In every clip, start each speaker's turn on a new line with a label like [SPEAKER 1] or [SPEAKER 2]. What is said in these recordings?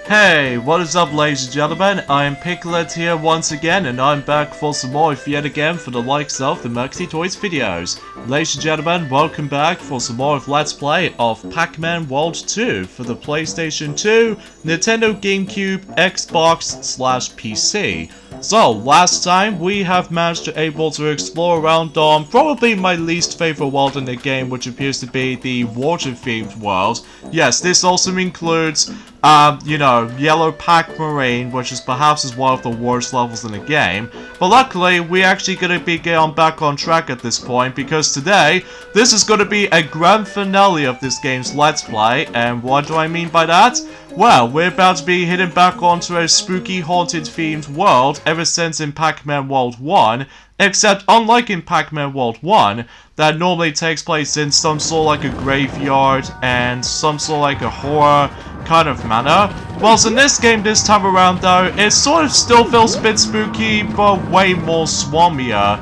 [SPEAKER 1] Hey, what is up ladies and gentlemen, I am Piglet here once again and I'm back for some more yet again for the likes of the Mercy Toys videos. Ladies and gentlemen, welcome back for some more of Let's Play of Pac-Man World 2 for the PlayStation 2, Nintendo GameCube, Xbox/PC. So, last time we have managed to able to explore around probably my least favorite world in the game, which appears to be the water-themed world. Yes, this also includes Yellow Pac-Marine, which is perhaps one of the worst levels in the game. But luckily, we're actually going to be getting back on track at this point, because today, this is going to be a grand finale of this game's Let's Play. And what do I mean by that? Well, we're about to be heading back onto a spooky, haunted-themed world ever since in Pac-Man World 1, except unlike in Pac-Man World 1, that normally takes place in some sort of like a graveyard and some sort of like a horror kind of manner. Whilst in this game this time around though, it sort of still feels a bit spooky, but way more swampier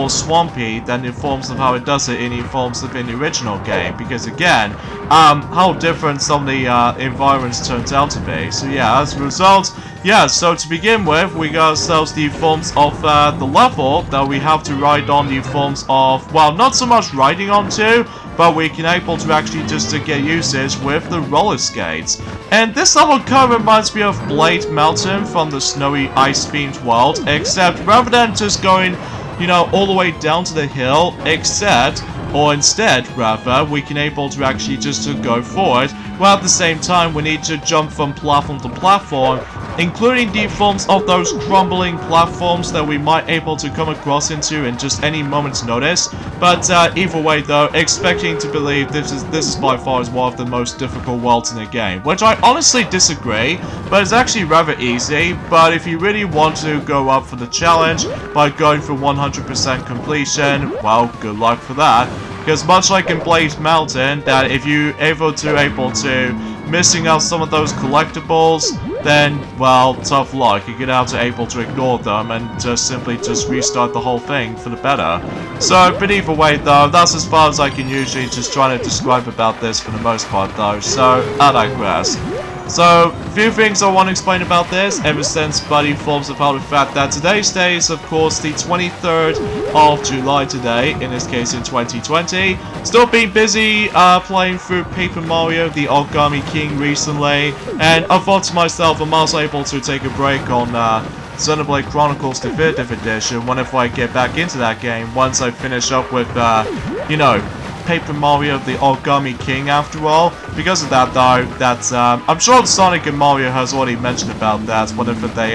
[SPEAKER 1] swampy than in forms of how it does it in the forms of in the original game, because again, how different some of the environments turns out to be. So yeah, as a result, yeah, so to begin with, we got ourselves the forms of the level that we have to ride on the forms of, well, not so much riding onto, but we can able to actually just to get usage with the roller skates. And this level kind of reminds me of Blade Mountain from the snowy ice-themed world, except rather than just going, you know, all the way down to the hill, instead, we can able to actually just to go forward, while at the same time we need to jump from platform to platform, including the forms of those crumbling platforms that we might able to come across into in just any moment's notice. But either way though, expecting to believe this is by far one of the most difficult worlds in the game, which I honestly disagree, but it's actually rather easy. But if you really want to go up for the challenge by going for 100% completion, well, good luck for that. Because much like in Blade Mountain, that if you're able to missing out some of those collectibles, then, well, tough luck. You're gonna have to able to ignore them and just simply restart the whole thing for the better. So, but either way though, that's as far as I can usually just try to describe about this for the most part though, so I digress. So, a few things I want to explain about this, ever since Buddy forms about the fact that today's day is, of course, the 23rd of July today, in this case in 2020. Still been busy playing through Paper Mario, the Origami King recently, and I thought to myself, I'm also able to take a break on Xenoblade Chronicles Definitive Edition whenever I get back into that game, once I finish up with, Paper Mario the Origami King after all. Because of that though, I'm sure Sonic and Mario has already mentioned about that whenever they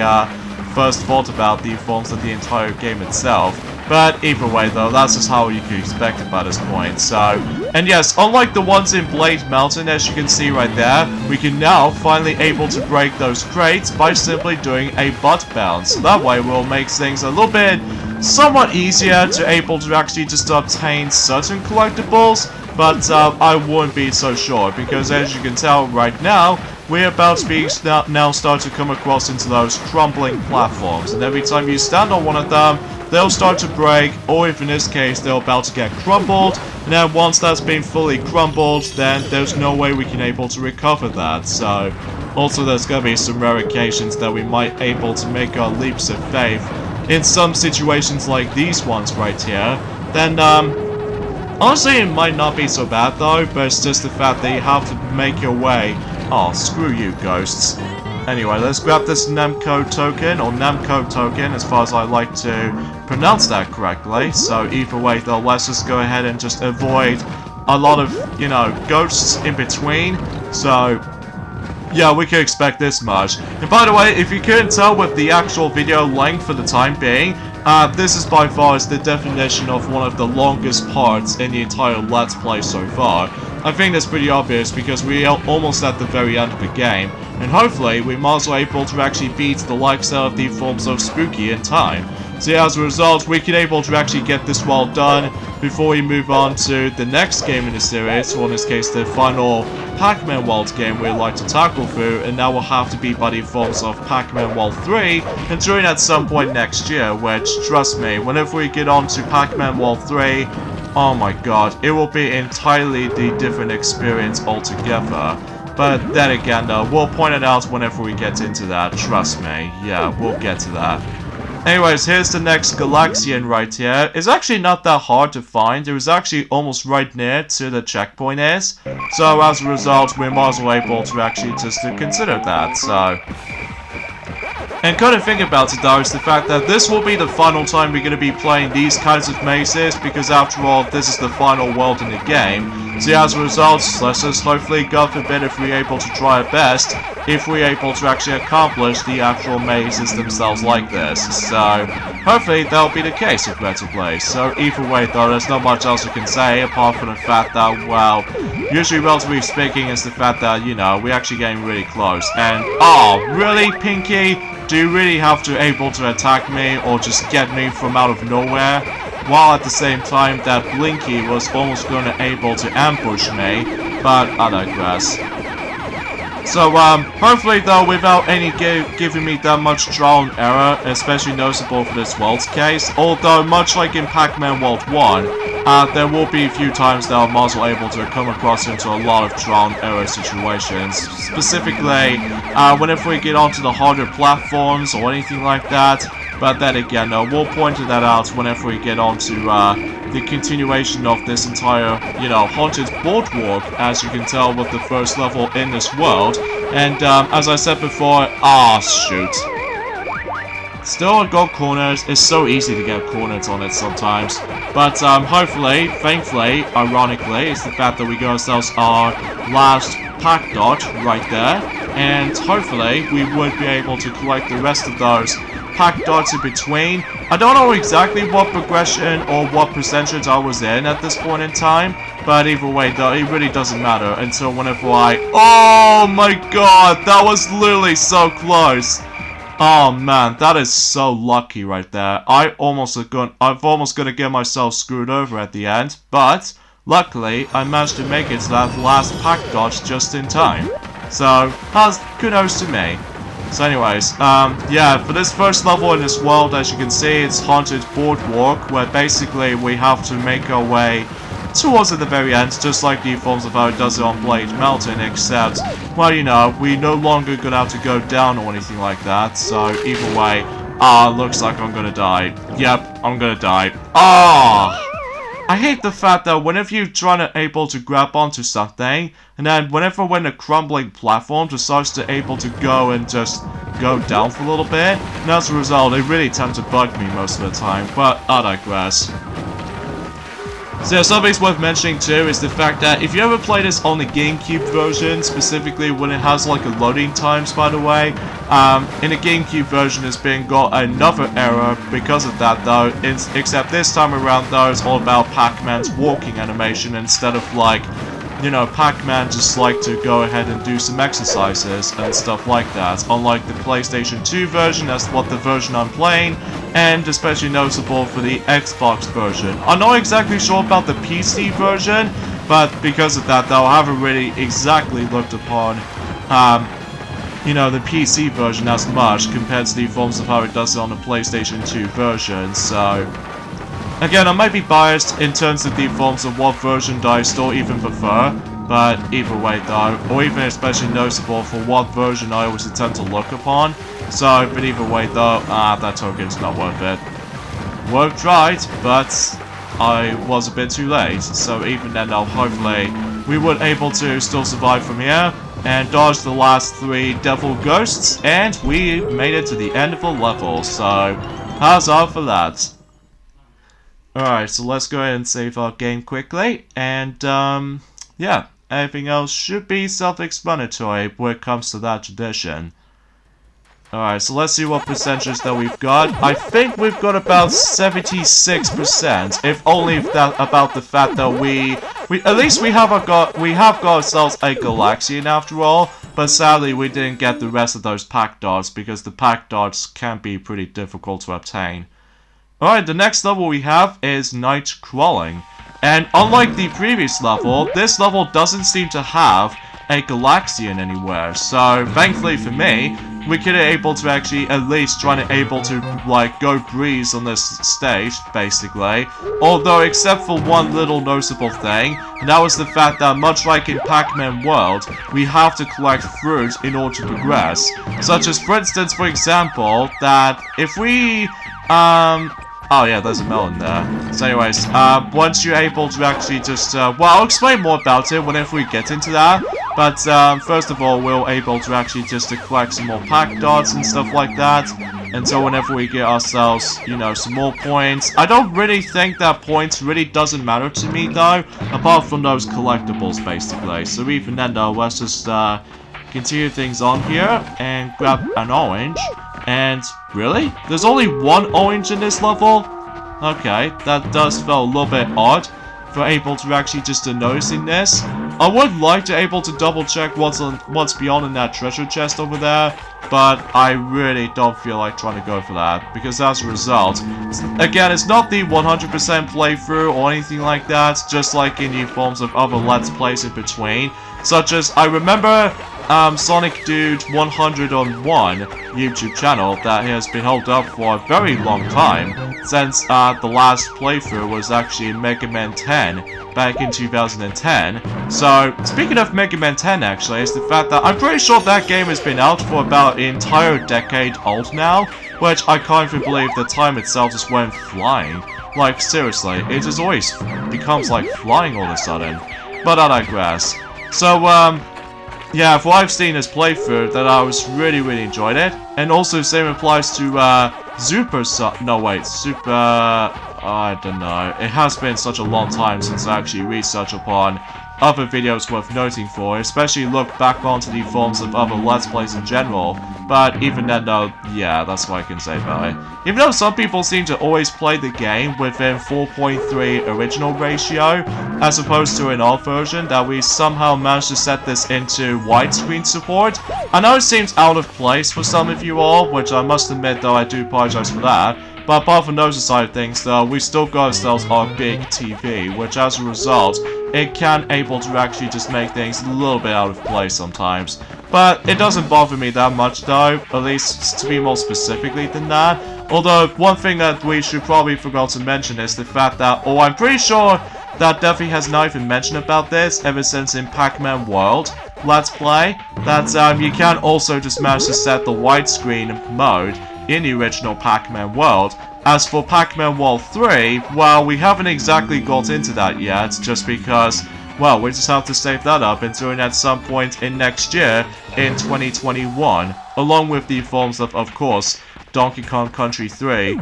[SPEAKER 1] first thought about the forms of the entire game itself. But either way though, that's just how you could expect it by this point. So, and yes, unlike the ones in Blade Mountain, as you can see right there, we can now finally able to break those crates by simply doing a butt bounce. So that way we'll make things a little bit somewhat easier to able to actually just obtain certain collectibles, but I wouldn't be so sure, because as you can tell right now, we're about to be now start to come across into those crumbling platforms, and every time you stand on one of them, they'll start to break, or if in this case they're about to get crumbled, and then once that's been fully crumbled, then there's no way we can able to recover that. So also there's gonna be some rare occasions that we might able to make our leaps of faith in some situations like these ones right here. Then honestly it might not be so bad though, but it's just the fact that you have to make your way. Oh, screw you ghosts. Anyway, let's grab this Namco token, or Namco token, as far as I like to pronounce that correctly. So either way though, let's just go ahead and just avoid a lot of, you know, ghosts in between. So yeah, we can expect this much. And by the way, if you couldn't tell with the actual video length for the time being, this is by far the definition of one of the longest parts in the entire Let's Play so far. I think that's pretty obvious because we are almost at the very end of the game, and hopefully we might as well able to actually beat the likes of the forms of Spooky in time. So yeah, as a result, we can able to actually get this well done before we move on to the next game in the series, or in this case the final Pac-Man World game we'd like to tackle through, and that will have to be by the forms of Pac-Man World 3, and during at some point next year, which, trust me, whenever we get on to Pac-Man World 3, oh my god, it will be entirely the different experience altogether. But then again though, we'll point it out whenever we get into that, trust me. Yeah, we'll get to that. Anyways, here's the next Galaxian right here. It's actually not that hard to find. It was actually almost right near to the checkpoint is. So as a result, we're more well able to actually just to consider that, so... And kind of think about it though is the fact that this will be the final time we're going to be playing these kinds of mazes, because after all, this is the final world in the game. So as a result, let's just hopefully, God forbid, if we're able to try our best, if we're able to actually accomplish the actual mazes themselves like this. So, hopefully that'll be the case with Better Play. So either way though, there's not much else we can say apart from the fact that, well, usually relatively speaking is the fact that, you know, we're actually getting really close. And, oh, really, Pinky? Do you really have to able to attack me or just get me from out of nowhere? While at the same time that Blinky was almost going to able to ambush me, but I digress. So, hopefully though, without any giving me that much trial and error, especially noticeable for this world's case, although much like in Pac-Man World 1, there will be a few times that I'm also able to come across into a lot of trial and error situations. Specifically, whenever we get onto the harder platforms or anything like that. But then again, we'll point that out whenever we get onto the continuation of this entire, you know, haunted boardwalk, as you can tell with the first level in this world. And as I said before, shoot. Still on gold corners, it's so easy to get corners on it sometimes. But hopefully, thankfully, ironically, it's the fact that we got ourselves our last pack dot right there. And hopefully, we would be able to collect the rest of those pack dots in between. I don't know exactly what progression or what percentage I was in at this point in time, but either way though, it really doesn't matter until whenever oh my god, that was literally so close. Oh man, that is so lucky right there. I've almost gonna get myself screwed over at the end, but luckily I managed to make it to that last pack dot just in time. So, kudos to me. So anyways, yeah, for this first level in this world, as you can see, it's Haunted Boardwalk, where basically we have to make our way towards at the very end, just like the forms of how it does it on Blade Mountain, except, well, you know, we no longer gonna have to go down or anything like that, so either way, looks like I'm gonna die. Yep, I'm gonna die. I hate the fact that whenever you're trying to able to grab onto something, and then whenever when the crumbling platform decides to able to go and just go down for a little bit, and as a result, it really tends to bug me most of the time, but I digress. So yeah, something's worth mentioning too is the fact that if you ever play this on the GameCube version, specifically when it has like a loading times, by the way, in the GameCube version it's been got another error because of that though, except this time around though it's all about Pac-Man's walking animation instead of like, you know, Pac-Man just like to go ahead and do some exercises and stuff like that. Unlike the PlayStation 2 version, that's what the version I'm playing, and especially noticeable for the Xbox version. I'm not exactly sure about the PC version, but because of that though, I haven't really exactly looked upon, you know, the PC version as much compared to the forms of how it does it on the PlayStation 2 version, so... Again, I might be biased in terms of the forms of what version I still even prefer, but either way though, or even especially noticeable for what version I always attempt to look upon. So, but either way though, that token's not worth it. Worked right, but I was a bit too late, so even then though, hopefully we were able to still survive from here, and dodge the last 3 devil ghosts, and we made it to the end of the level, so huzzah for that. Alright, so let's go ahead and save our game quickly, and yeah, everything else should be self-explanatory when it comes to that tradition. Alright, so let's see what percentages that we've got. I think we've got about 76%, if only about the fact that we at least we have got ourselves a Galaxian after all, but sadly we didn't get the rest of those pack dots because the pack dots can be pretty difficult to obtain. Alright, the next level we have is Night Crawling. And unlike the previous level, this level doesn't seem to have a Galaxian anywhere. So, thankfully for me, we could be able to actually at least try to able to, like, go breeze on this stage, basically. Although, except for one little noticeable thing, and that was the fact that, much like in Pac-Man World, we have to collect fruit in order to progress. Such as, for instance, for example, that if we, oh yeah, there's a melon there. So anyways, once you're able to actually just, well, I'll explain more about it whenever we get into that. But, first of all, we're able to actually just to collect some more pack dots and stuff like that. And so whenever we get ourselves, you know, some more points. I don't really think that points really doesn't matter to me, though. Apart from those collectibles, basically. So even then, though, let's just, continue things on here and grab an orange. And really? There's only one orange in this level? Okay, that does feel a little bit odd for able to actually just noticing this. I would like to able to double check what's beyond in that treasure chest over there, but I really don't feel like trying to go for that, because as a result, again, it's not the 100% playthrough or anything like that, just like in the forms of other Let's Plays in between, such as, I remember Sonic Dude 101 YouTube channel that has been held up for a very long time, since the last playthrough was actually Mega Man 10 back in 2010. So, speaking of Mega Man 10 actually, is the fact that I'm pretty sure that game has been out for about an entire decade old now, which I can't even believe the time itself just went flying. Like, seriously, it just always becomes like flying all of a sudden. But I digress. So, yeah, for what I've seen as playthrough, that I was really enjoyed it. And also, same applies to, I don't know. It has been such a long time since I actually researched upon other videos worth noting for, especially look back onto the forms of other Let's Plays in general. But even then though, yeah, that's what I can say about it. Even though some people seem to always play the game within 4.3 original ratio, as opposed to an old version, that we somehow managed to set this into widescreen support. I know it seems out of place for some of you all, which I must admit though I do apologize for that. But apart from those side of things though, we still got ourselves our big TV, which as a result, it can able to actually just make things a little bit out of place sometimes. But it doesn't bother me that much though, at least to be more specifically than that. Although, one thing that we should probably forget to mention is the fact that, oh, I'm pretty sure that Definitely has not even mentioned about this ever since in Pac-Man World Let's Play, that you can also just manage to set the widescreen mode in the original Pac-Man World. As for Pac-Man World 3, well, we haven't exactly got into that yet, just because, well, we just have to save that up and do it at some point in next year, in 2021, along with the forms of course, Donkey Kong Country 3,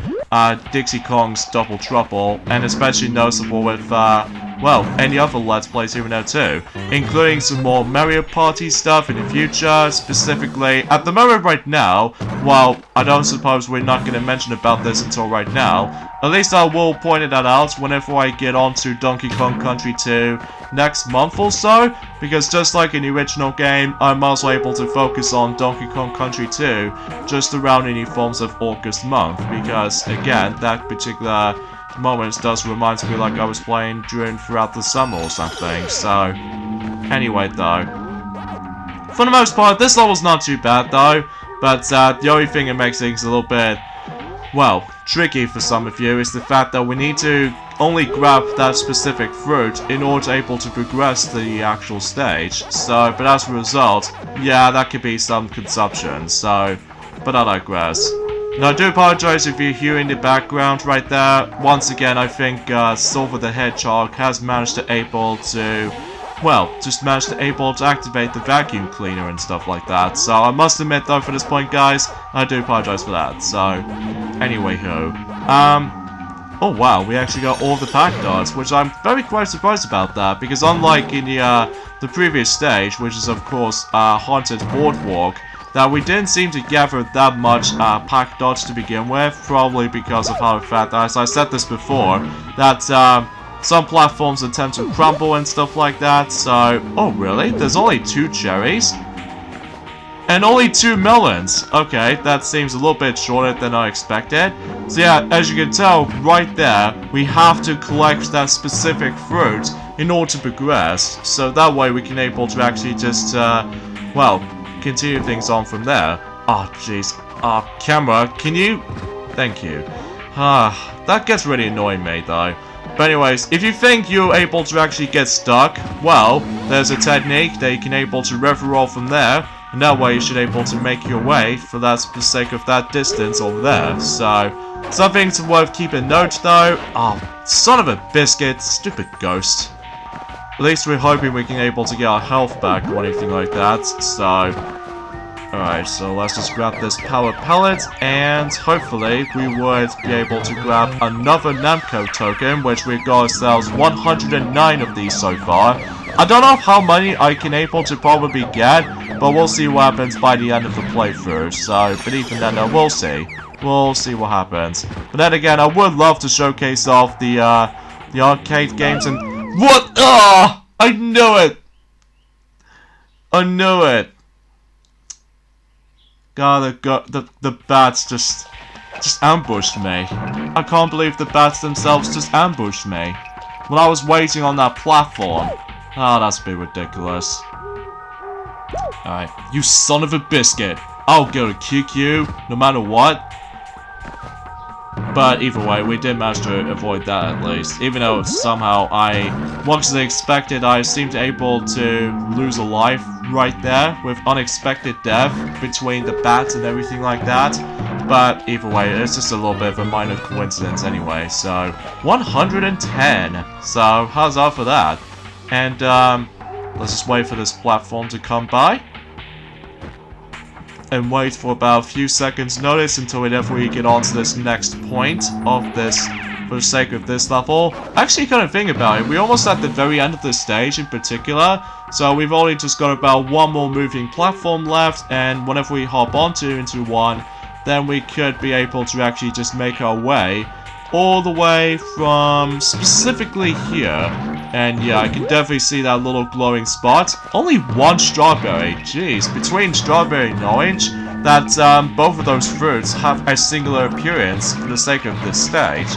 [SPEAKER 1] Dixie Kong's Double Trouble, and especially noticeable with, well, any other Let's Plays here and there too, including some more Mario Party stuff in the future, specifically, at the moment right now, well, I don't suppose we're not going to mention about this until right now, at least I will point that out whenever I get on to Donkey Kong Country 2 next month or so, because just like in the original game, I'm also able to focus on Donkey Kong Country 2 just around any forms of August month, because again, that particular moment does remind me like I was playing throughout the summer or something. So anyway though, for the most part this level's not too bad though, but the only thing that makes things a little bit, well, tricky for some of you is the fact that we need to only grab that specific fruit in order to able to progress the actual stage. So, but as a result, yeah, that could be some consumption, so, but I digress. Now, I do apologize if you hear in the background right there. Once again, I think Silver the Hedgehog has managed to able to, well, just managed to able to activate the vacuum cleaner and stuff like that. So I must admit though, for this point guys, I do apologize for that. So, anyway-ho. Oh wow, we actually got all the pack dots, which I'm very quite surprised about that, because unlike in the previous stage, which is of course Haunted Boardwalk, that we didn't seem to gather that much pack dots to begin with, probably because of how the fact that, as I said this before, that some platforms attempt to crumble and stuff like that, so... Oh really? There's only 2 cherries? And only 2 melons! Okay, that seems a little bit shorter than I expected. So yeah, as you can tell, right there, we have to collect that specific fruit in order to progress, so that way we can able to actually just, well, continue things on from there. Oh, jeez. Camera, can you... Thank you. That gets really annoying me, though. But anyways, if you think you're able to actually get stuck, well, there's a technique that you can able to rev-roll from there, and that way you should able to make your way for the sake of that distance over there. So, something worth keeping note, though. Oh, son of a biscuit. Stupid ghost. At least we're hoping we can able to get our health back or anything like that, so... Alright, so let's just grab this power pellet, and hopefully we would be able to grab another Namco token, which we've got ourselves 109 of these so far. I don't know how many I can able to probably get, but we'll see what happens by the end of the playthrough, so, but even then, we'll see. We'll see what happens. But then again, I would love to showcase off the arcade games and... What? Ah! I knew it! I knew it! God, the bats just ambushed me. I can't believe the bats themselves just ambushed me. When I was waiting on that platform. Oh, that's a bit ridiculous. Alright, you son of a biscuit. I'll go to kick you, no matter what. But either way, we did manage to avoid that at least. Even though somehow much as expected, I seemed able to lose a life right there with unexpected death between the bats and everything like that. But either way, it's just a little bit of a minor coincidence anyway. So, 110. So, how's that for that? And, let's just wait for this platform to come by. And wait for about a few seconds notice until we definitely get on to this next point of this, for the sake of this level. Actually, kind of think about it, we're almost at the very end of this stage in particular, so we've only just got about one more moving platform left, and whenever we hop into one, then we could be able to actually just make our way all the way from specifically here. And yeah, I can definitely see that little glowing spot. Only one strawberry. Jeez, between strawberry and orange, that both of those fruits have a singular appearance for the sake of this stage.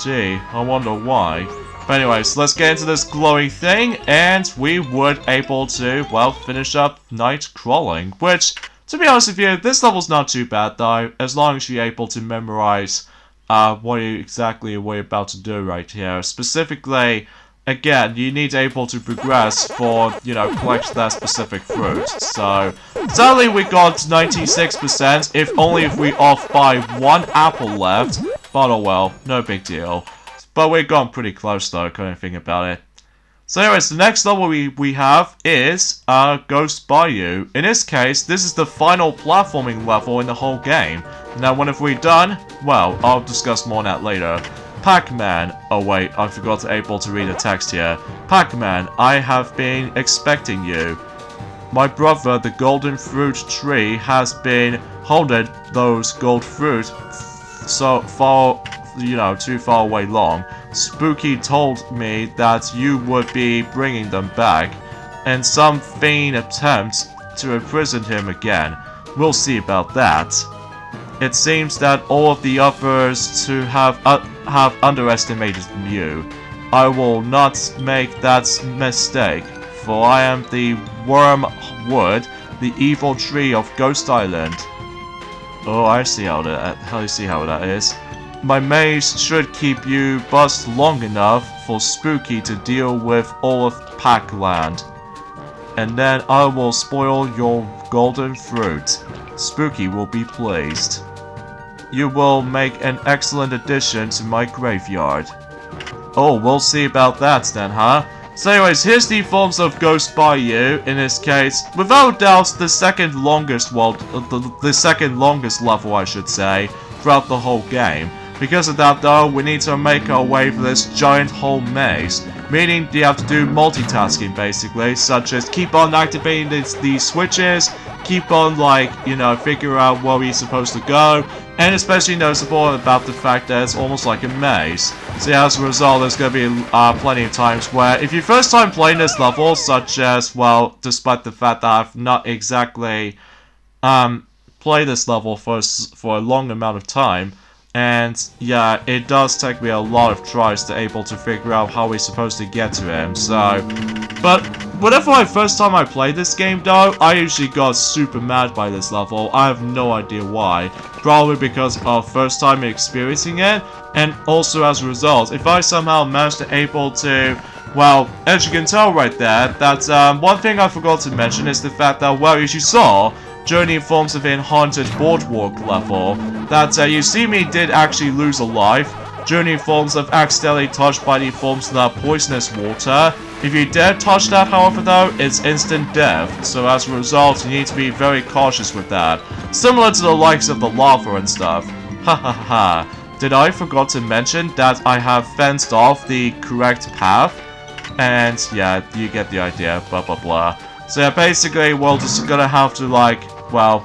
[SPEAKER 1] Gee, I wonder why. But anyways, let's get into this glowing thing, and we would able to, well, finish up night crawling. Which, to be honest with you, this level's not too bad though, as long as you're able to memorize what exactly we're about to do right here. Specifically, again, you need able to progress for, you know, collect that specific fruit. So, sadly we got 96%, if only if we off by one apple left. But oh well, no big deal. But we've gone pretty close though, couldn't think about it. So anyways, the next level we have is Ghost Bayou. In this case, this is the final platforming level in the whole game. Now, when have we done? Well, I'll discuss more on that later. Pac-Man. Oh wait, I forgot to able to read the text here. Pac-Man, I have been expecting you. My brother, the golden fruit tree, has been holding those gold fruit so far, you know, too far away long. Spooky told me that you would be bringing them back, and some vain attempt to imprison him again. We'll see about that. It seems that all of the others to have underestimated you. I will not make that mistake, for I am the Wormwood, the evil tree of Ghost Island. Oh, I see how that is. My maze should keep you buzzed long enough for Spooky to deal with all of Pac-Land. And then I will spoil your golden fruit. Spooky will be pleased. You will make an excellent addition to my graveyard. Oh, we'll see about that then, huh? So anyways, here's the forms of Ghost Bayou, in this case. Without doubt, the second longest the second longest level, I should say, throughout the whole game. Because of that though, we need to make our way for this giant whole maze. Meaning you have to do multitasking basically, such as keep on activating these switches, keep on like, you know, figure out where we're supposed to go, and especially noticeable about the fact that it's almost like a maze. So as a result, there's going to be plenty of times where if you're first time playing this level, such as, well, despite the fact that I've not exactly played this level for a long amount of time, and yeah, it does take me a lot of tries to able to figure out how we're supposed to get to him, so, but whenever first time I played this game though, I usually got super mad by this level. I have no idea why. Probably because of first time experiencing it, and also as a result, if I somehow managed to able to, well, as you can tell right there, that one thing I forgot to mention is the fact that, well, as you saw, during the Forms of Haunted Boardwalk level, that you see me did actually lose a life during the forms of accidentally touched by the forms of that poisonous water. If you dare touch that, however, though, it's instant death, so as a result, you need to be very cautious with that. Similar to the likes of the lava and stuff. Ha ha ha. Did I forgot to mention that I have fenced off the correct path? And yeah, you get the idea, blah blah blah. So yeah, basically, we're just gonna have to, like, well,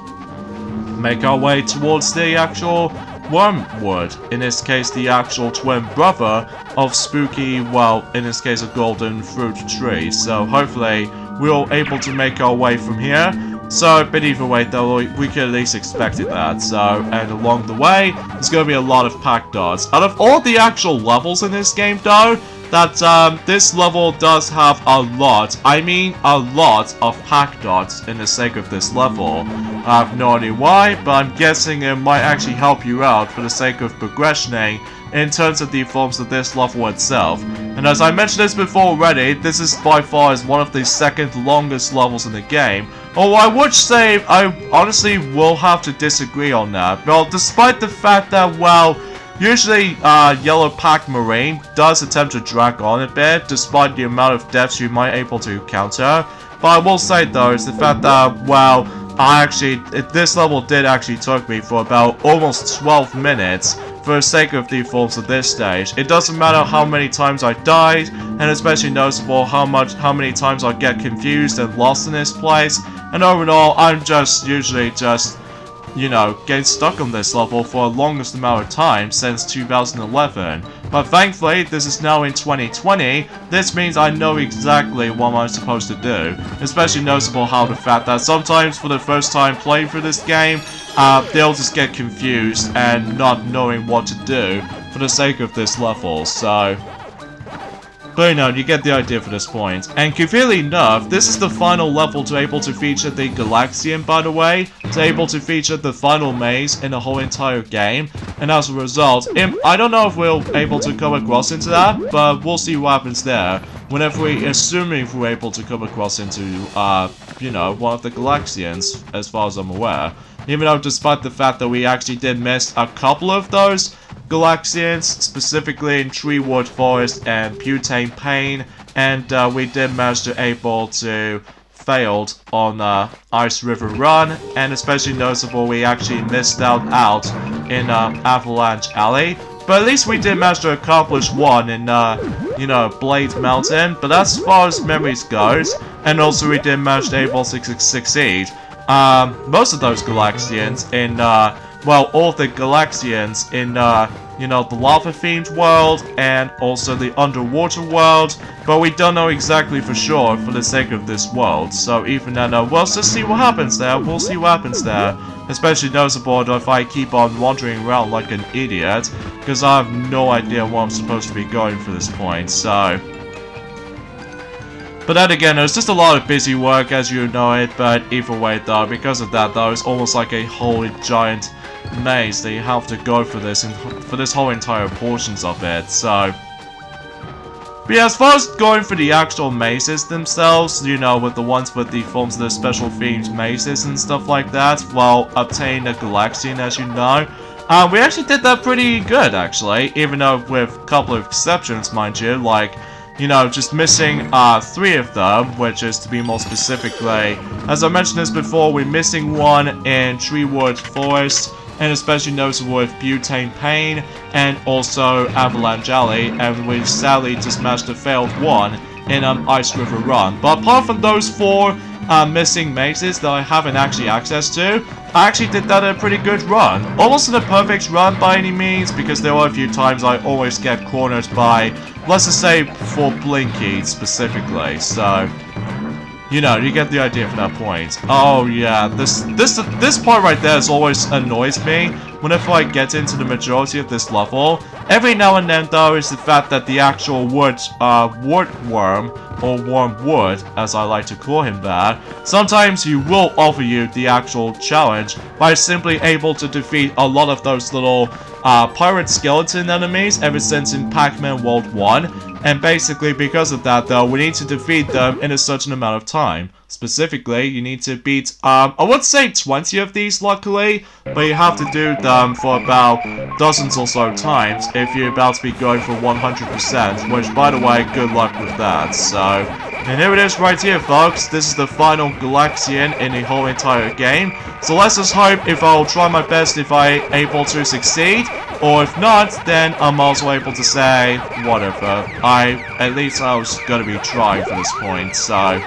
[SPEAKER 1] make our way towards the actual Wormwood, in this case the actual twin brother of spooky, well, in this case a golden fruit tree. So hopefully we're able to make our way from here. So, but either way though, we could at least expected that. So, and along the way, there's going to be a lot of pack dots. Out of all the actual levels in this game though, that this level does have a lot, I mean a lot of pack dots in the sake of this level. I have no idea why, but I'm guessing it might actually help you out for the sake of progressioning in terms of the forms of this level itself. And as I mentioned this before already, this is by far is one of the second longest levels in the game. Although I would say I honestly will have to disagree on that. Well, despite the fact that, well, usually, Yellow Pack Marine does attempt to drag on a bit, despite the amount of deaths you might able to encounter. But I will say though, is the fact that, well, this level did actually took me for about almost 12 minutes for the sake of the forms of this stage. It doesn't matter how many times I died, and especially noticeable how many times I get confused and lost in this place. And overall, I'm just usually just, you know, getting stuck on this level for the longest amount of time since 2011. But thankfully, this is now in 2020, this means I know exactly what I'm supposed to do. Especially noticeable how the fact that sometimes for the first time playing through this game, they'll just get confused and not knowing what to do for the sake of this level, so... But you know, you get the idea for this point. And conveniently enough, this is the final level to able to feature the Galaxian, by the way, to able to feature the final maze in the whole entire game. And as a result, I don't know if we'll able to come across into that, but we'll see what happens there. Whenever assuming we're able to come across into, you know, one of the Galaxians, as far as I'm aware. Even though despite the fact that we actually did miss a couple of those Galaxians, specifically in Treewood Forest and Butane Pain, and we did manage to able to failed on Ice River Run, and especially noticeable we actually missed out in Avalanche Alley. But at least we did manage to accomplish one in, you know, Blade Mountain, but that's as far as memories goes, and also we did manage to able to succeed. Most of those Galaxians in, well, all the Galaxians in, you know, the lava-themed world and also the underwater world, but we don't know exactly for sure for the sake of this world. So even then, well, let's just see what happens there. We'll see what happens there. Especially noticeable if I keep on wandering around like an idiot, because I have no idea what I'm supposed to be going for this point, so... But then again, it's just a lot of busy work as you know it, but either way though, because of that though, it's almost like a whole giant maze that you have to go for this, and for this whole entire portions of it, so... But yeah, as far as going for the actual mazes themselves, you know, with the ones with the forms of the special themed mazes and stuff like that, while obtaining a Galaxian, as you know, we actually did that pretty good, actually, even though with a couple of exceptions, mind you, like, you know, just missing 3 of them, which is to be more specifically, as I mentioned this before, we're missing one in Treewood Forest, and especially noticeable with Butane Pain, and also Avalanche Alley, and we sadly just managed to fail one in Ice River Run. But apart from those 4 missing mazes that I haven't actually access to, I actually did that in a pretty good run. Almost in a perfect run by any means, because there were a few times I always get cornered by, let's just say, for Blinky specifically, so... You know, you get the idea for that point. Oh yeah, this part right there always annoys me, whenever I get into the majority of this level. Every now and then, though, is the fact that the actual woodworm, or wormwood, as I like to call him there, sometimes he will offer you the actual challenge by simply able to defeat a lot of those little pirate skeleton enemies ever since in Pac-Man World 1, and basically because of that, though, we need to defeat them in a certain amount of time. Specifically, you need to beat, I would say 20 of these, luckily, but you have to do them for about dozens or so times if you're about to be going for 100%, which, by the way, good luck with that. So, and here it is right here, folks. This is the final Galaxian in the whole entire game. So let's just hope if I'll try my best if I'm able to succeed, or if not, then I'm also able to say, whatever. At least I was gonna be trying for this point, so...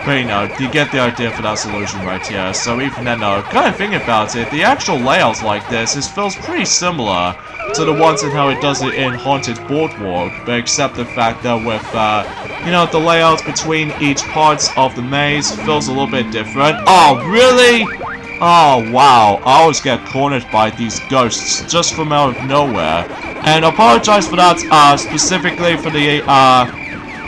[SPEAKER 1] But you know, you get the idea for that solution right here. So even then, kind of thinking about it, the actual layout like this feels pretty similar to the ones and how it does it in Haunted Boardwalk, but except the fact that with, you know, the layout between each parts of the maze feels a little bit different. Oh, really? Oh, wow. I always get cornered by these ghosts just from out of nowhere. And I apologize for that, specifically for the,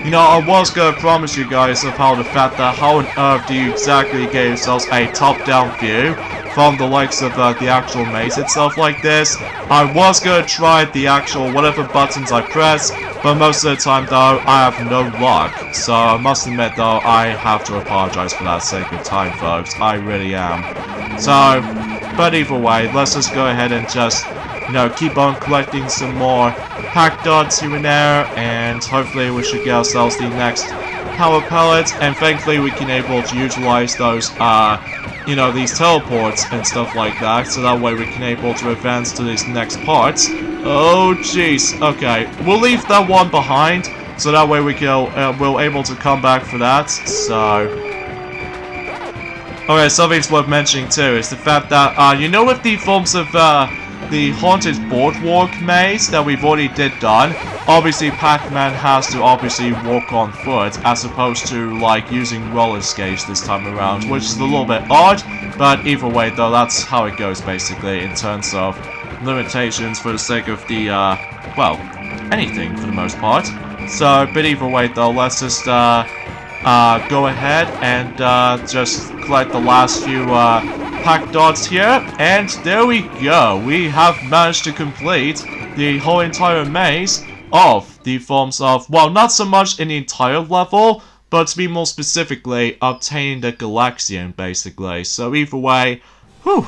[SPEAKER 1] you know, I was gonna promise you guys of how the fact that how on earth do you exactly get yourselves a top-down view from the likes of the actual maze itself like this. I was gonna try the actual whatever buttons I press, but most of the time though, I have no luck. So I must admit though, I have to apologize for that sake of time, folks. I really am. So, but either way, let's just go ahead and just, you know, keep on collecting some more pack dots here and there, and hopefully we should get ourselves the next power pellet, and thankfully we can able to utilize those, you know, these teleports and stuff like that, so that way we can able to advance to these next parts. Oh jeez, okay, we'll leave that one behind, so that way we can, we'll able to come back for that, so... Okay, something's worth mentioning too, is the fact that, you know, with the forms of, the Haunted Boardwalk maze that we've already done, obviously Pac-Man has to obviously walk on foot as opposed to like using roller skates this time around, which is a little bit odd, but either way though, that's how it goes basically in terms of limitations for the sake of the, well, anything for the most part. So, but either way though, let's just go ahead and just collect the last few pack dots here, and there we go. We have managed to complete the whole entire maze of the forms of, well, not so much in the entire level, but to be more specifically, obtaining the Galaxian, basically. So either way, whew,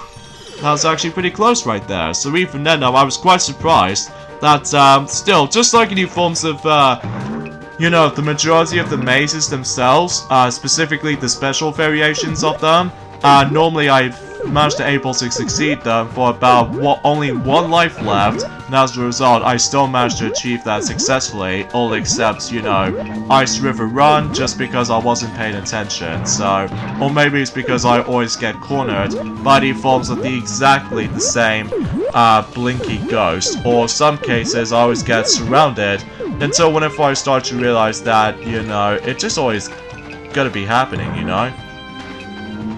[SPEAKER 1] that was actually pretty close right there. So even then, I was quite surprised that, still, just like in the forms of, you know, the majority of the mazes themselves, specifically the special variations of them, normally I've managed to able to succeed them for about only one life left, and as a result, I still managed to achieve that successfully, all except, you know, Ice River Run, just because I wasn't paying attention, so, or maybe it's because I always get cornered by the forms of exactly the same, blinky ghost, or some cases I always get surrounded, until whenever I start to realize that, you know, it just always gotta be happening, you know?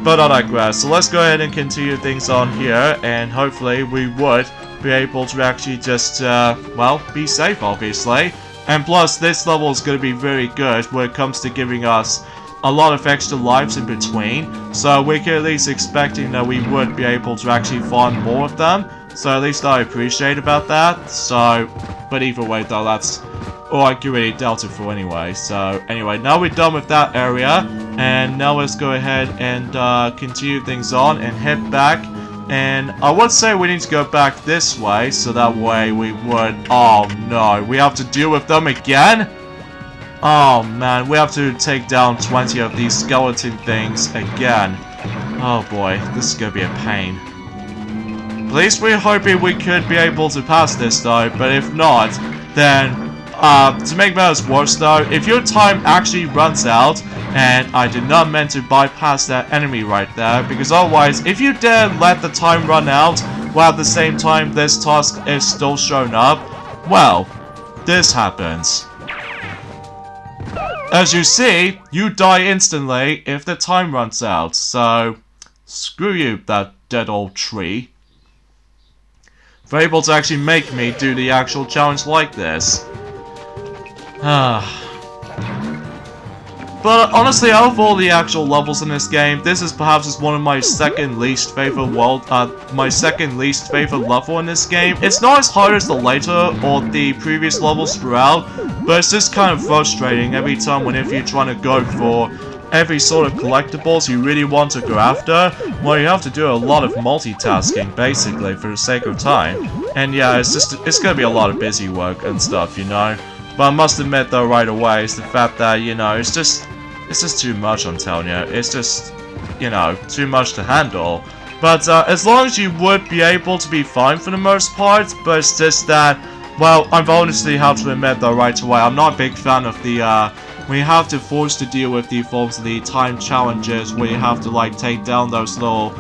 [SPEAKER 1] But I digress, so let's go ahead and continue things on here, and hopefully we would be able to actually just, well, be safe, obviously. And plus, this level is going to be very good when it comes to giving us a lot of extra lives in between, so we can at least expecting that we would be able to actually find more of them, so at least I appreciate about that. So, but either way though, that's all I can really doubt it for anyway. So anyway, now we're done with that area, and now let's go ahead and continue things on and head back. And I would say we need to go back this way, so that way we would... Oh no, we have to deal with them again? Oh man, we have to take down 20 of these skeleton things again. Oh boy, this is gonna be a pain. At least we're hoping we could be able to pass this though, but if not, then... to make matters worse though, if your time actually runs out, and I did not mean to bypass that enemy right there, because otherwise, if you dare let the time run out, while at the same time this task is still showing up, well, this happens. As you see, you die instantly if the time runs out, so screw you, that dead old tree. for able to actually make me do the actual challenge like this. But honestly, out of all the actual levels in this game, this is perhaps just one of my second least favorite level in this game. It's not as hard as the later or the previous levels throughout, but it's just kind of frustrating every time whenever you're trying to go for every sort of collectibles you really want to go after. Well, you have to do a lot of multitasking, basically, for the sake of time. And yeah, it's gonna be a lot of busy work and stuff, you know. But I must admit, though, right away, is the fact that, you know, it's just too much, I'm telling you. It's just, you know, too much to handle. But as long as you would be able to be fine for the most part, but it's just that, well, I honestly have to admit, though, right away, I'm not a big fan of the, when you have to force to deal with the forms of the time challenges, where you have to, like, take down those little,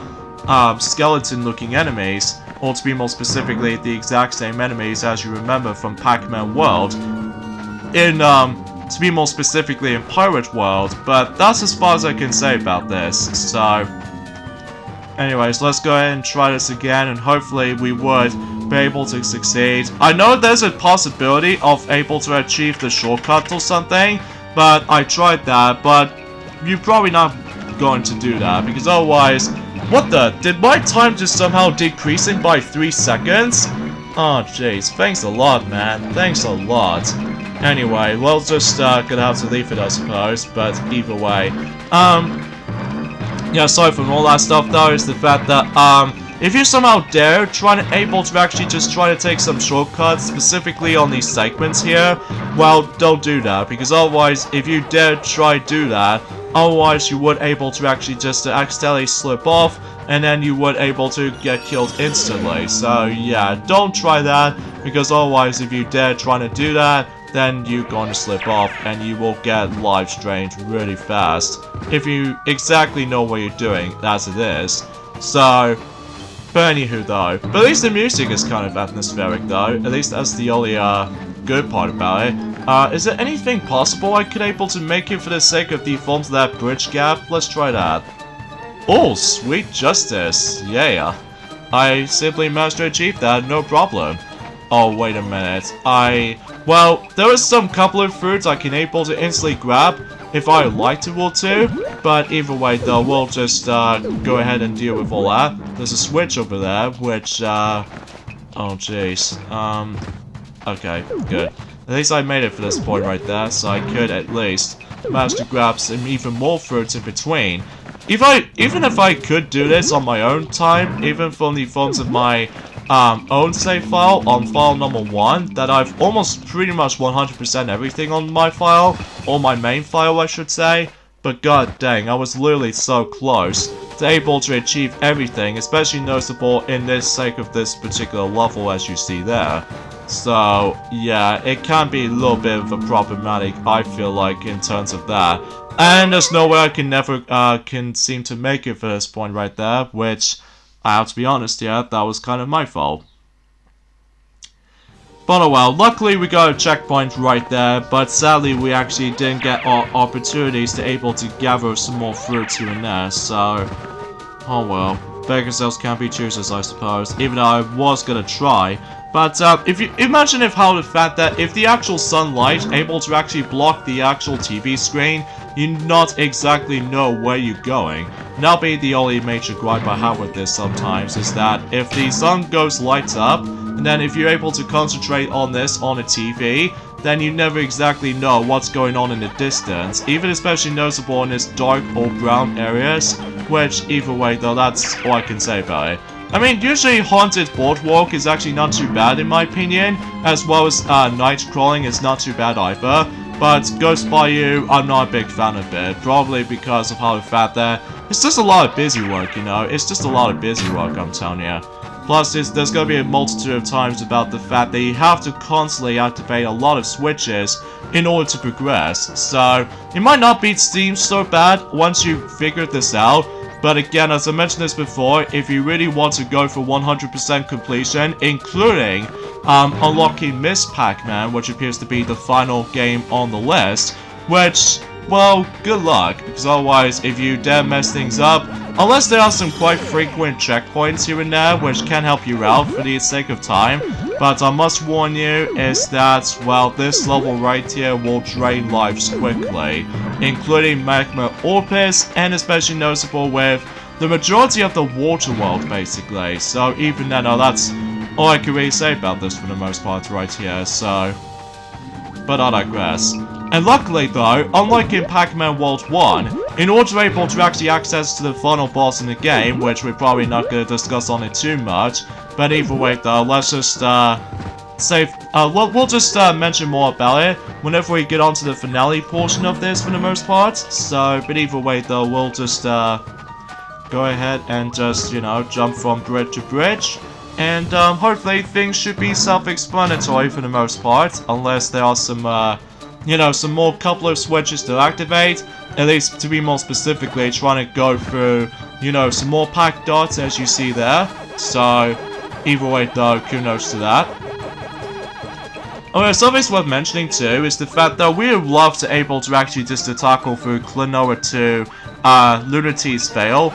[SPEAKER 1] skeleton-looking enemies, or to be more specifically, the exact same enemies as you remember from Pac-Man World, to be more specifically in Pirate World, but that's as far as I can say about this, so... Anyways, let's go ahead and try this again, and hopefully we would be able to succeed. I know there's a possibility of able to achieve the shortcut or something, but I tried that, but you're probably not going to do that, because otherwise... What the? Did my time just somehow decreasing by 3 seconds? Oh jeez, thanks a lot, man. Thanks a lot. Anyway, we'll just gonna have to leave it, I suppose, but either way. Yeah, aside from all that stuff though, is the fact that, if you somehow dare able to actually just try to take some shortcuts, specifically on these segments here, well, don't do that, because otherwise, if you dare try to do that, otherwise you would able to actually just accidentally slip off, and then you would able to get killed instantly. So yeah, don't try that, because otherwise if you dare trying to do that, then you're going to slip off and you will get life drained really fast. If you exactly know what you're doing, as it is. So, but anywho though, but at least the music is kind of atmospheric though, at least that's the only good part about it. Is there anything possible I could able to make it for the sake of the forms of that bridge gap? Let's try that. Oh, sweet justice, yeah. I simply managed to achieve that, no problem. Oh, wait a minute, well, there is some couple of fruits I can able to instantly grab if I like to or to, but either way though, we'll just go ahead and deal with all that. There's a switch over there, which, oh jeez, okay, good. At least I made it for this point right there, so I could at least manage to grab some even more fruits in between. Even if I could do this on my own time, even from the forms of my own save file on file number 1, that I've almost pretty much 100% everything on my file, or my main file I should say, but god dang, I was literally so close to able to achieve everything, especially noticeable in this sake of this particular level as you see there. So yeah, it can be a little bit of a problematic, I feel like, in terms of that. And there's no way I can never can seem to make it for this point right there, which I have to be honest, yeah, that was kind of my fault. But oh well, luckily we got a checkpoint right there, but sadly we actually didn't get our opportunities to able to gather some more fruits here and there, so... Oh well, beggars else can't be choosers, I suppose, even though I was gonna try. But if you imagine how the fact that if the actual sunlight able to actually block the actual TV screen, you not exactly know where you're going. And that'll be the only major gripe I have with this sometimes, is that if the sun lights up, and then if you're able to concentrate on this on a TV, then you never exactly know what's going on in the distance, even especially noticeable in this dark or brown areas, which either way though, that's all I can say about it. I mean, usually Haunted Boardwalk is actually not too bad in my opinion, as well as night crawling is not too bad either. But Ghost Bayou, I'm not a big fan of it, probably because of how the fact that it's just a lot of busy work, you know, it's just a lot of busy work, I'm telling you. Plus, there's gonna be a multitude of times about the fact that you have to constantly activate a lot of switches in order to progress, so it might not seem so bad once you figure this out. But again, as I mentioned this before, if you really want to go for 100% completion, including unlocking Miss Pac-Man, which appears to be the final game on the list, which, well, good luck, because otherwise, if you dare mess things up, unless there are some quite frequent checkpoints here and there, which can help you out for the sake of time. But I must warn you is that, well, this level right here will drain lives quickly, including Magma Orpus, and especially noticeable with the majority of the water world, basically. So even then, that's all I can really say about this for the most part right here, so... But I digress. And luckily though, unlike in Pac-Man World 1, in order to be able to actually access to the final boss in the game, which we're probably not going to discuss on it too much, but either way though, let's just we'll just mention more about it whenever we get onto the finale portion of this for the most part. So, but either way though, we'll just go ahead and just, you know, jump from bridge to bridge. And hopefully things should be self-explanatory for the most part, unless there are some, you know, some more couple of switches to activate. At least to be more specifically, trying to go through, you know, some more pack dots as you see there. So, either way though, kudos to that. Okay, something worth mentioning too is the fact that we would love to able to actually just to tackle through Klonoa 2 Lunati's Veil.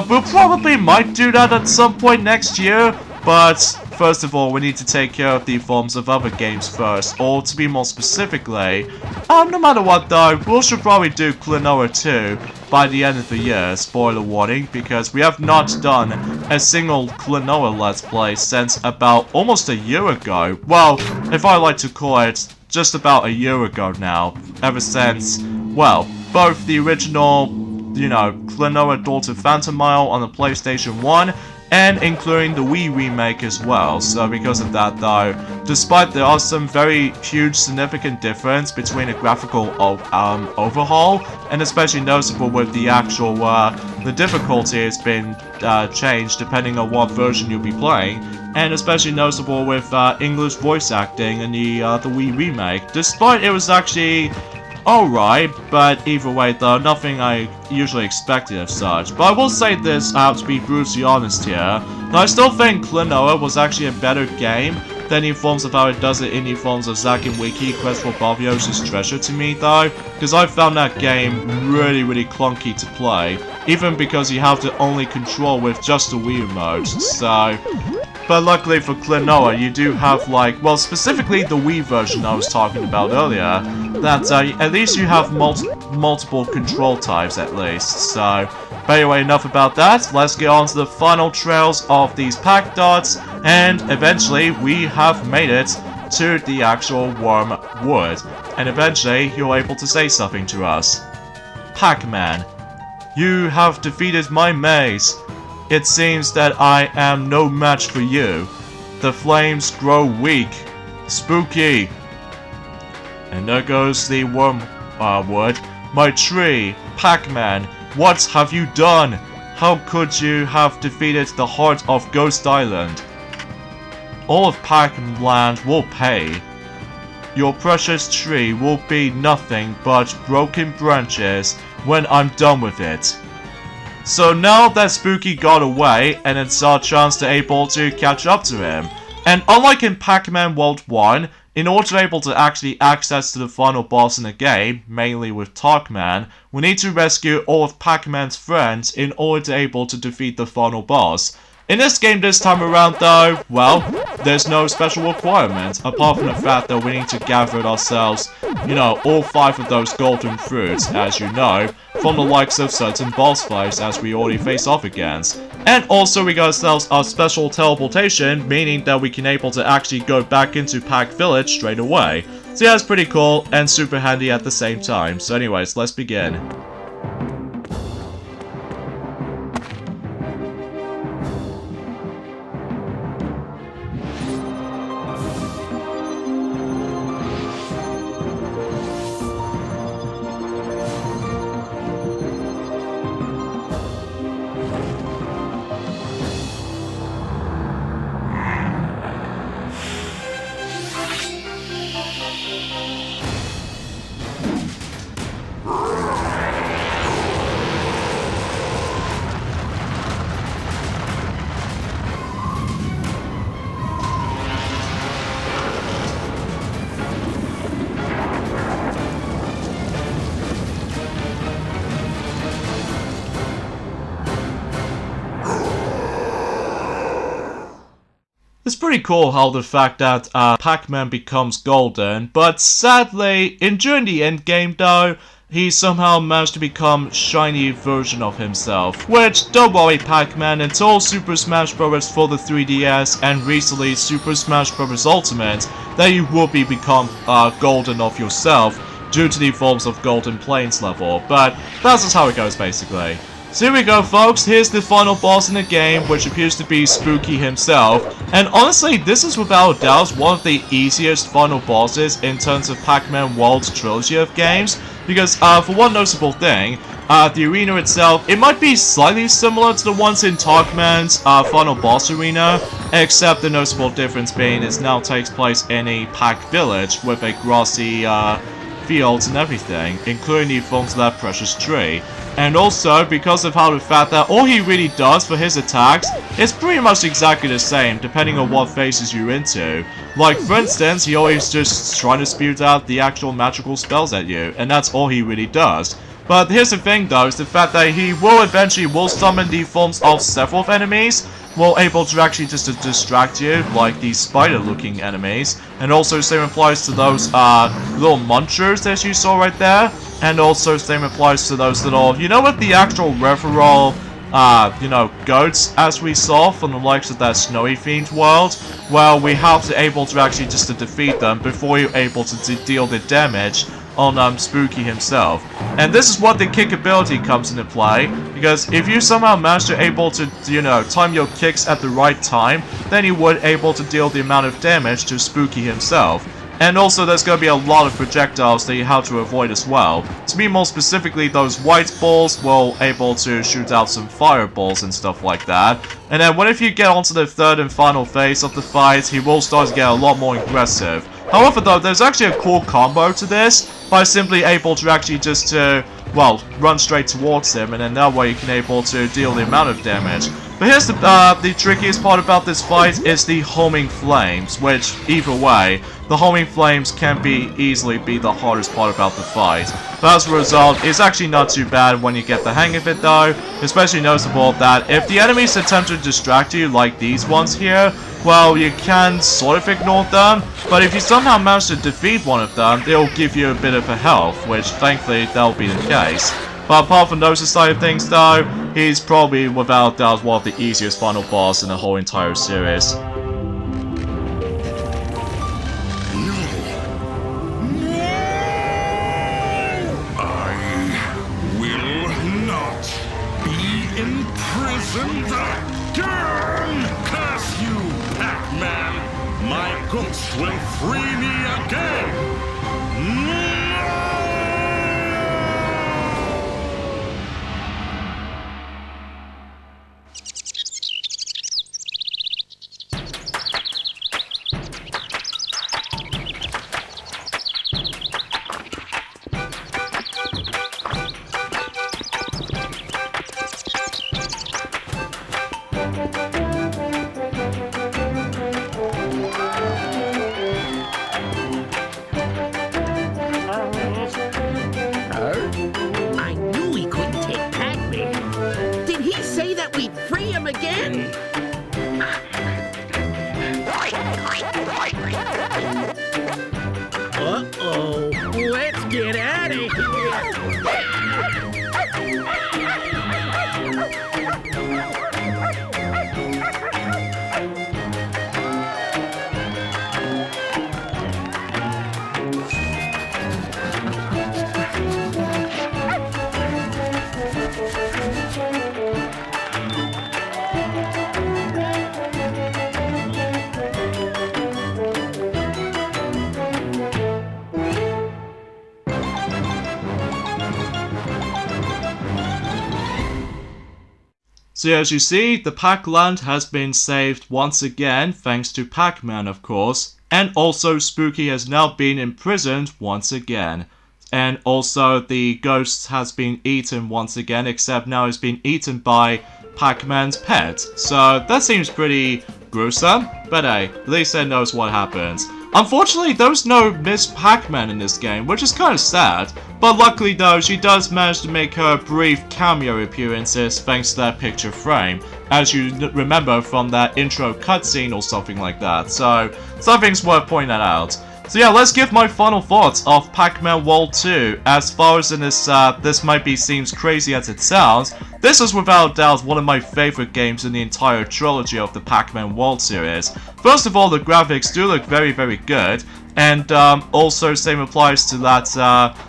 [SPEAKER 1] We'll probably might do that at some point next year, but first of all, we need to take care of the forms of other games first, or to be more specifically, no matter what though, we should probably do Klonoa 2 by the end of the year, spoiler warning, because we have not done a single Klonoa Let's Play since about almost a year ago. Well, if I like to call it, just about a year ago now, ever since, well, both the original, you know, Klonoa Daughter Phantom Mile on the PlayStation 1, and including the Wii remake as well. So because of that though, despite there are some very huge significant difference between a graphical overhaul, and especially noticeable with the actual, the difficulty has been changed depending on what version you'll be playing, and especially noticeable with English voice acting in the Wii remake, despite it was actually alright, but either way though, nothing I usually expected of such. But I will say this, I have to be brutally honest here, that I still think Klonoa was actually a better game than in forms of how it does it in the forms of Zack and Wiki Quest for Barbios' Treasure to me though, because I found that game really clunky to play, even because you have to only control with just the Wii remote, so... But luckily for Klonoa, you do have like, well specifically the Wii version I was talking about earlier, that at least you have multiple control types at least, so... But anyway, enough about that, let's get on to the final trails of these pack dots, and eventually we have made it to the actual Worm Wood, and eventually you're able to say something to us. Pac-Man, you have defeated my maze. It seems that I am no match for you. The flames grow weak. Spooky. And there goes the Wormwood. My tree. Pac-Man, what have you done? How could you have defeated the heart of Ghost Island? All of Pac-Land will pay. Your precious tree will be nothing but broken branches when I'm done with it. So now that Spooky got away, and it's our chance to able to catch up to him. And unlike in Pac-Man World 1, in order to be able to actually access to the final boss in the game, mainly with Talkman, we need to rescue all of Pac-Man's friends in order to able to defeat the final boss. In this game this time around though, well, there's no special requirement, apart from the fact that we need to gather it ourselves, you know, all 5 of those golden fruits, as you know, from the likes of certain boss fights as we already face off against. And also we got ourselves our special teleportation, meaning that we can able to actually go back into Pac-Village straight away. So yeah, it's pretty cool and super handy at the same time. So anyways, let's begin. It's pretty cool how the fact that Pac-Man becomes golden, but sadly, during the end game though, he somehow managed to become shiny version of himself. Which, don't worry Pac-Man, until Super Smash Bros. For the 3DS and recently Super Smash Bros. Ultimate, that you will become golden of yourself due to the forms of Golden Plains level. But that's just how it goes basically. So here we go folks, here's the final boss in the game, which appears to be Spooky himself. And honestly, this is without a doubt one of the easiest final bosses in terms of Pac-Man World's trilogy of games. Because for one noticeable thing, the arena itself, it might be slightly similar to the ones in Pac-Man's final boss arena, except the noticeable difference being it now takes place in a Pac-Village with a grassy fields and everything, including the forms of that precious tree. And also, because of how the fact that all he really does for his attacks is pretty much exactly the same, depending on what phases you're into. Like, for instance, he always just trying to spew out the actual magical spells at you, and that's all he really does. But here's the thing though, is the fact that he will eventually summon the forms of several enemies, able to actually just to distract you, like these spider-looking enemies. And also same applies to those little munchers that you saw right there. And also same applies to those little, you know what, the actual referral, goats as we saw from the likes of that snowy themed world. Well, we have to able to actually just to defeat them before you're able to deal the damage on Spooky himself. And this is what the kick ability comes into play, because if you somehow manage to able to, time your kicks at the right time, then you would able to deal the amount of damage to Spooky himself. And also there's going to be a lot of projectiles that you have to avoid as well. To be more specifically, those white balls will able to shoot out some fireballs and stuff like that. And then if you get onto the third and final phase of the fight, he will start to get a lot more aggressive. However though, there's actually a cool combo to this, by simply able to actually just run straight towards him, and then that way you can able to deal the amount of damage. But here's the trickiest part about this fight is the homing flames, which either way, the homing flames can easily be the hardest part about the fight. But as a result, it's actually not too bad when you get the hang of it though, especially noticeable that if the enemies attempt to distract you like these ones here, well, you can sort of ignore them, but if you somehow manage to defeat one of them, it'll give you a bit of a health, which thankfully that'll be the case. But apart from those side of things though, he's probably without doubt one of the easiest final boss in the whole entire series.
[SPEAKER 2] My ghost will free me again!
[SPEAKER 3] I knew he couldn't take Pac-Man. Did he say that we'd free him again? Uh-oh. Let's get out of here.
[SPEAKER 1] So as you see, the Pac-Land has been saved once again, thanks to Pac-Man of course, and also Spooky has now been imprisoned once again. And also the ghost has been eaten once again, except now it's been eaten by Pac-Man's pet. So that seems pretty gruesome, but hey, at least it knows what happens. Unfortunately, there's no Miss Pac-Man in this game, which is kind of sad. But luckily though, she does manage to make her brief cameo appearances thanks to that picture frame, as you remember from that intro cutscene or something like that, so something's worth pointing that out. So yeah, let's give my final thoughts of Pac-Man World 2. As far as in this, this might be seems crazy as it sounds, this is without doubt one of my favorite games in the entire trilogy of the Pac-Man World series. First of all, the graphics do look very, very good. And also same applies to that,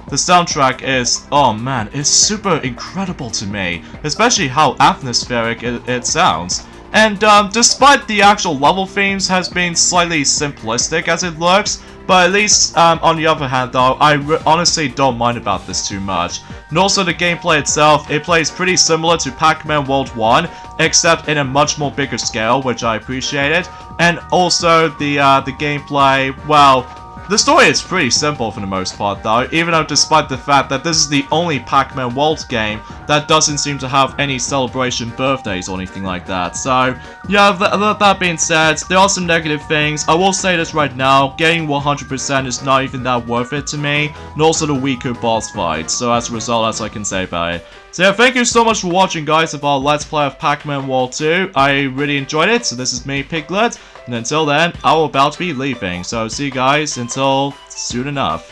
[SPEAKER 1] the soundtrack is, oh man, it's super incredible to me. Especially how atmospheric it sounds. And despite the actual level themes has been slightly simplistic as it looks, but at least on the other hand though, I honestly don't mind about this too much. And also the gameplay itself, it plays pretty similar to Pac-Man World 1, except in a much more bigger scale, which I appreciated. And also the gameplay, well, the story is pretty simple for the most part though, even though despite the fact that this is the only Pac-Man World game that doesn't seem to have any celebration birthdays or anything like that. So, yeah, that being said, there are some negative things. I will say this right now, getting 100% is not even that worth it to me, and also the weaker boss fights, so as a result, that's all I can say about it. So yeah, thank you so much for watching guys of our Let's Play of Pac-Man World 2. I really enjoyed it, so this is me, Piglet, and until then, I will about to be leaving. So see you guys until soon enough.